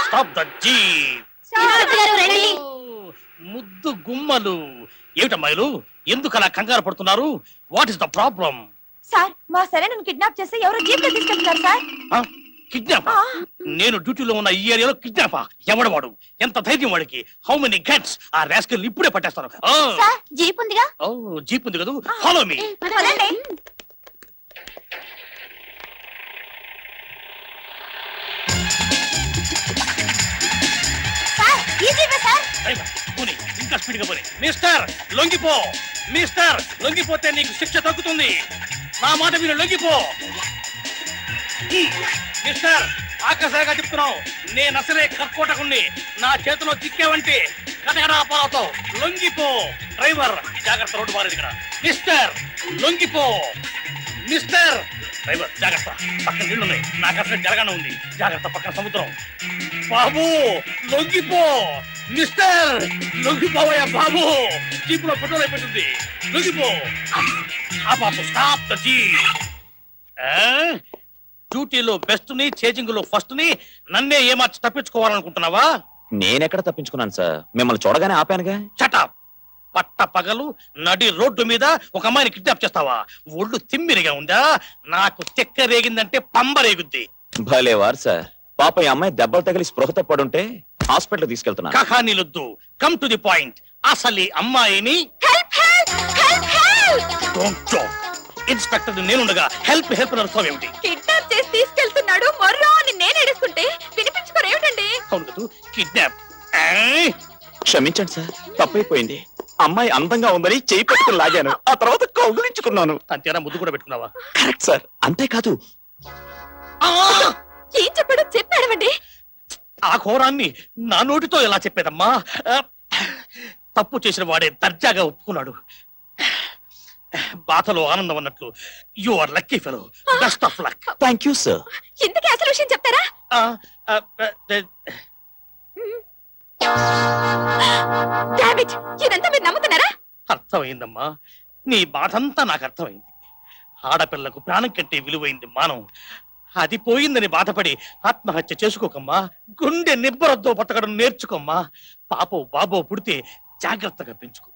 Stop the jeep. ముద్దు గుమ్మలు ఏమిటమ్మాయిలు, ఎందుకు అలా కంగారు పడుతున్నారు? What is the problem? Sir, మా సరైన కిడ్నాప్ చేస్తే ఎవరో జీప్ లో తీసుకెళ్తున్నారు సార్. కిడ్నాపా? నేను డ్యూటీలో ఉన్న ఈ ఏరియాలో కిడ్నాపా? ఎవడవాడు? ఎంత ధైర్యం వాడికి? How many guts? ఆ రాస్కల్ ఇప్పుడే పట్టేస్తాను. సార్, జీప్ ఉందిగా. జీప్ ఉంది కదా, ఫాలో మీ. పదండి. సార్, ఈ జీపే సార్. పోనీ, ఇంకా స్పీడ్ గా పోనీ. మిస్టర్ లొంగిపో, మిస్టర్ లొంగిపోతే నీకు శిక్ష తగ్గుతుంది. నా మాట మీరు లొంగిపో. మిస్టర్, ఆకాశంగా చెప్తున్నావు, నేను అసలే కర్కోటకుణ్ణి. నా చేతిలో చిక్కావంటే కటకటాపాలతో లొంగిపో. డ్రైవర్ జాగ్రత్త, రోడ్డు మారేది ఇక్కడ. మిస్టర్ లొంగిపో. మిస్టర్ డ్రైవర్ జాగ్రత్త, పక్కన నీళ్లున్నాయి, నాకు అసలు జరగానే ఉంది. జాగ్రత్త, పక్కన సముద్రం. బాబు లొంగిపో. మిస్టర్ లొంగిపోవయ్యా బాబు, జీపులో పెట్రోల్ అయిపోతుంది. లొంగిపో. ఆ బాబు స్టాప్ ద జీప్. డ్యూటీలో బెస్ట్ ని, చేజింగ్ లో ఫస్ట్ ని నన్నే ఏమార్చి తప్పించుకోవాలనుకుంటున్నావా? నేనెక్కడ తప్పించుకున్నాను సార్, మిమ్మల్ని చూడగానే ఆపానుగా. చటాప్. పట్ట పగలు నడి రోడ్డు మీద ఒక అమ్మాయిని కిడ్నాప్ చేస్తావా? ఒళ్ళు తిమ్మిరిగా ఉందా? నాకు చెక్క రేగిందంటే పంబ రేగుద్ది. భలేవారు సార్, పాప ఈ అమ్మాయి దెబ్బలు తగిలి స్పృహతో పడుంటే హాస్పిటల్ తీసుకెళ్తున్నా. కహానీలొద్దు, కమ్ టు ది పాయింట్. అసలు ఈ అమ్మాయిని ఇన్స్పెక్టర్ నేనుండగా హెల్ప్ హెల్ప్ నడుస్తావు ఏమిటి? కిడ్నాప్ చేసి తీసుకెళ్తున్నాడు మర్రో అని నేను ఏడుస్తుంటే వినిపించుకోరు ఏమిటండి? అవును కదా, కిడ్నాప్. క్షమించండి సార్, తప్పైపోయింది. అమ్మాయి అందంగా ఉందని చేయి పట్టుకుని లాగాను, ఆ తర్వాత కౌగులించుకున్నాను. అంతేనా? ముద్దు కూడా పెట్టుకున్నావా? కరెక్ట్ సార్, అంతేకాదు. ఏం చెప్పాడో చెప్పాడమండి. ఆ ఘోరాన్ని నా నోటితో ఎలా చెప్పేదమ్మా? తప్పు చేసిన వాడే దర్జాగా ఒప్పుకున్నాడు. బాధలో ఆనందం అన్నట్లు. You are lucky fellow. Best of luck. Thank you sir. ఇంతకీ అసలు విషయం చెప్తారా? డామేజ్, ఇదంతా మీరు నమ్ముతున్నారా? అర్థమైందమ్మా, నీ బాధంతా నాకు అర్థమైంది. ఆడపిల్లకు ప్రాణం కంటే విలువైంది మానం. అది పోయిందని బాధపడి ఆత్మహత్య చేసుకోకమ్మా. గుండె నిబ్బరద్దో బతకడం నేర్చుకోమ్మా. పాపో బాబో పుడితే జాగ్రత్తగా పెంచుకో.